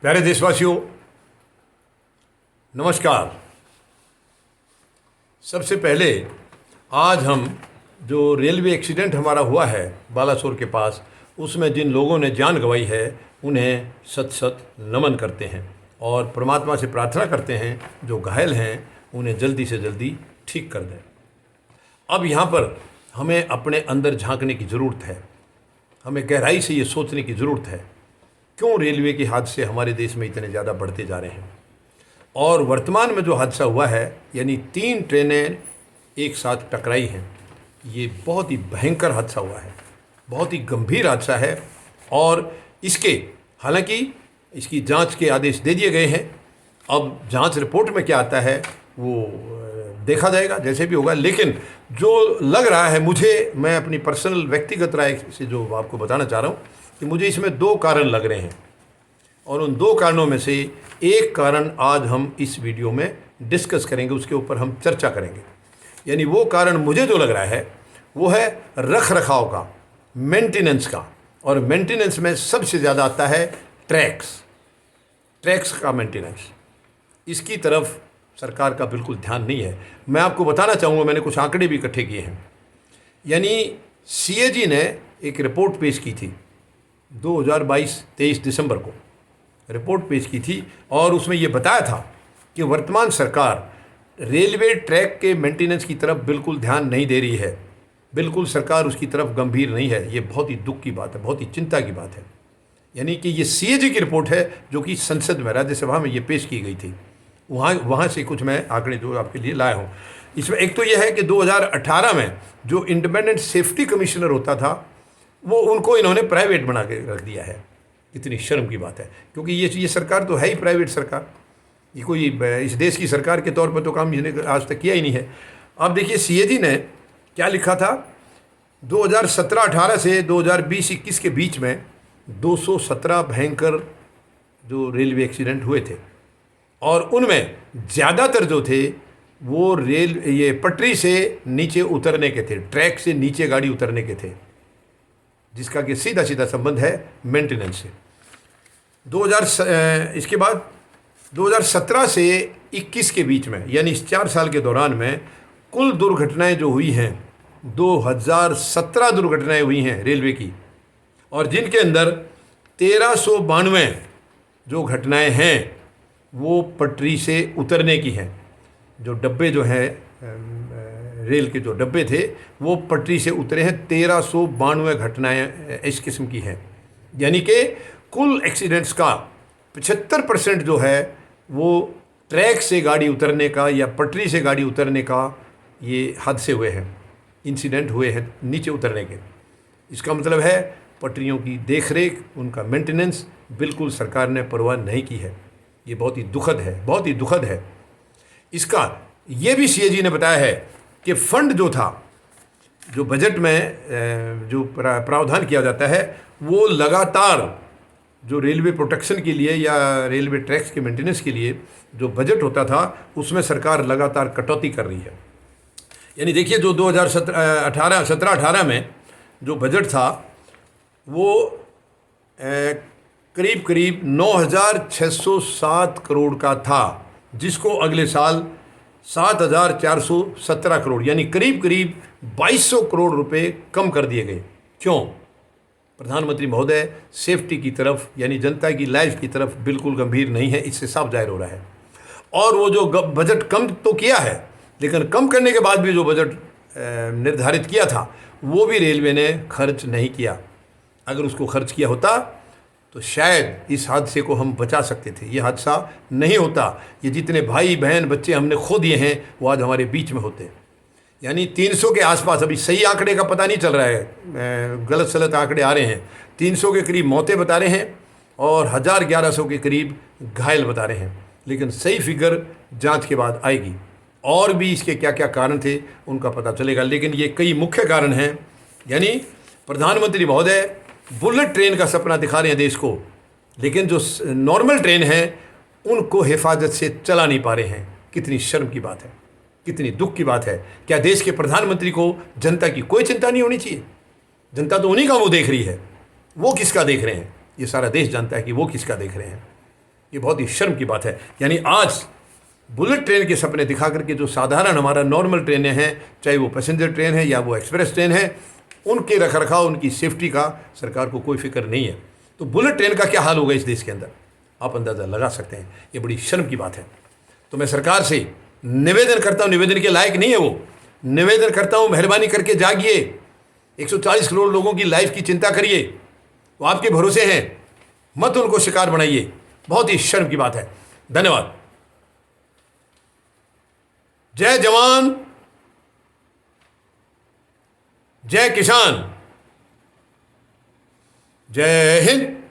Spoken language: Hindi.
प्यारे देशवासियों, नमस्कार। सबसे पहले आज हम जो रेलवे एक्सीडेंट हमारा हुआ है बालासोर के पास, उसमें जिन लोगों ने जान गंवाई है उन्हें सत सत नमन करते हैं और परमात्मा से प्रार्थना करते हैं जो घायल हैं उन्हें जल्दी से जल्दी ठीक कर दें। अब यहाँ पर हमें अपने अंदर झांकने की ज़रूरत है, हमें गहराई से ये सोचने की ज़रूरत है क्यों रेलवे के हादसे हमारे देश में इतने ज़्यादा बढ़ते जा रहे हैं। और वर्तमान में जो हादसा हुआ है, यानी 3 ट्रेनें एक साथ टकराई हैं, ये बहुत ही भयंकर हादसा हुआ है, बहुत ही गंभीर हादसा है। और हालांकि इसकी जांच के आदेश दे दिए गए हैं। अब जांच रिपोर्ट में क्या आता है वो देखा जाएगा, जैसे भी होगा। लेकिन जो लग रहा है मुझे, मैं अपनी पर्सनल व्यक्तिगत राय से जो आपको बताना चाह रहा हूँ कि मुझे इसमें 2 कारण लग रहे हैं और उन 2 कारणों में से एक कारण आज हम इस वीडियो में डिस्कस करेंगे, उसके ऊपर हम चर्चा करेंगे। यानी वो कारण मुझे जो लग रहा है वो है रख रखाव का, मेंटेनेंस का। और मेंटेनेंस में सबसे ज़्यादा आता है ट्रैक्स का मेंटेनेंस। इसकी तरफ सरकार का बिल्कुल ध्यान नहीं है। मैं आपको बताना चाहूँगा, मैंने कुछ आंकड़े भी इकट्ठे किए हैं। यानी CAG ने एक रिपोर्ट पेश की थी 2022-23 दिसंबर को रिपोर्ट पेश की थी और उसमें ये बताया था कि वर्तमान सरकार रेलवे ट्रैक के मेंटेनेंस की तरफ बिल्कुल ध्यान नहीं दे रही है, बिल्कुल सरकार उसकी तरफ गंभीर नहीं है। ये बहुत ही दुख की बात है, बहुत ही चिंता की बात है। यानी कि ये CAG की रिपोर्ट है जो कि संसद में, राज्यसभा में ये पेश की गई थी। वहाँ से कुछ मैं आंकड़े जो आपके लिए लाया हूँ। इसमें एक तो यह है कि 2018 में जो इंडिपेंडेंट सेफ्टी कमिश्नर होता था वो उनको इन्होंने प्राइवेट बना के रख दिया है। इतनी शर्म की बात है, क्योंकि ये सरकार तो है ही प्राइवेट सरकार। ये कोई इस देश की सरकार के तौर पर तो काम इसने आज तक किया ही नहीं है। अब देखिए CAG ने क्या लिखा था, 2017-18 से 2020-21 के बीच में 217 भयंकर जो रेलवे एक्सीडेंट हुए थे और उनमें ज़्यादातर जो थे वो ये पटरी से नीचे उतरने के थे, ट्रैक से नीचे गाड़ी उतरने के थे, जिसका कि सीधा सीधा संबंध है मेंटेनेंस से। इसके बाद 2017 से 21 के बीच में, यानी इस 4 साल के दौरान में कुल दुर्घटनाएं जो हुई हैं, 2017 दुर्घटनाएं हुई हैं रेलवे की, और जिनके अंदर 1392 जो घटनाएं हैं वो पटरी से उतरने की हैं। जो डब्बे जो हैं, रेल के जो डब्बे थे वो पटरी से उतरे हैं। 1392 घटनाएं इस किस्म की हैं। यानी कि कुल एक्सीडेंट्स का 75% जो है वो ट्रैक से गाड़ी उतरने का या पटरी से गाड़ी उतरने का ये हादसे हुए हैं, इंसिडेंट हुए हैं नीचे उतरने के। इसका मतलब है पटरियों की देखरेख, उनका मेंटेनेंस बिल्कुल सरकार ने परवाह नहीं की है। ये बहुत ही दुखद है, बहुत ही दुखद है। इसका ये भी CAG ने बताया है कि फंड जो था, जो बजट में जो प्रावधान किया जाता है, वो लगातार जो रेलवे प्रोटेक्शन के लिए या रेलवे ट्रैक्स के मेंटेनेंस के लिए जो बजट होता था उसमें सरकार लगातार कटौती कर रही है। यानी देखिए, जो 2017-18 में जो बजट था वो करीब करीब 9,607 करोड़ का था, जिसको अगले साल 7,417 करोड़, यानी करीब करीब 2,200 करोड़ रुपए कम कर दिए गए। क्यों? प्रधानमंत्री महोदय सेफ्टी की तरफ, यानी जनता की लाइफ की तरफ बिल्कुल गंभीर नहीं है, इससे साफ जाहिर हो रहा है। और वो जो बजट कम तो किया है, लेकिन कम करने के बाद भी जो बजट निर्धारित किया था वो भी रेलवे ने खर्च नहीं किया। अगर उसको खर्च किया होता तो शायद इस हादसे को हम बचा सकते थे, ये हादसा नहीं होता। ये जितने भाई बहन बच्चे हमने खो दिए हैं वो आज हमारे बीच में होते। यानी 300 के आसपास, अभी सही आंकड़े का पता नहीं चल रहा है, गलत सलत आंकड़े आ रहे हैं। 300 के करीब मौतें बता रहे हैं और 1,000-1,100 के करीब घायल बता रहे हैं, लेकिन सही फिगर जांच के बाद आएगी और भी इसके क्या क्या कारण थे उनका पता चलेगा। लेकिन ये कई मुख्य कारण हैं। यानी प्रधानमंत्री महोदय बुलेट ट्रेन का सपना दिखा रहे हैं देश को, लेकिन जो नॉर्मल ट्रेन हैं उनको हिफाजत से चला नहीं पा रहे हैं। कितनी शर्म की बात है, कितनी दुख की बात है। क्या देश के प्रधानमंत्री को जनता की कोई चिंता नहीं होनी चाहिए? जनता तो उन्हीं का वो देख रही है, वो किसका देख रहे हैं? ये सारा देश जानता है कि वो किसका देख रहे हैं। ये बहुत ही शर्म की बात है। यानी आज बुलेट ट्रेन के सपने दिखा करके जो साधारण हमारा नॉर्मल ट्रेनें हैं, चाहे वो पैसेंजर ट्रेन है या वो एक्सप्रेस ट्रेन है, उनके रखरखाव, उनकी सेफ्टी का सरकार को कोई फिक्र नहीं है। तो बुलेट ट्रेन का क्या हाल होगा इस देश के अंदर, आप अंदाज़ा लगा सकते हैं। ये बड़ी शर्म की बात है। तो मैं सरकार से निवेदन करता हूँ, निवेदन के लायक नहीं है वो, निवेदन करता हूँ, मेहरबानी करके जागिए। 140 करोड़ लोगों की लाइफ की चिंता करिए, वो आपके भरोसे हैं, मत उनको शिकार बनाइए। बहुत ही शर्म की बात है। धन्यवाद। जय जवान, जय किसान, जय हिंद।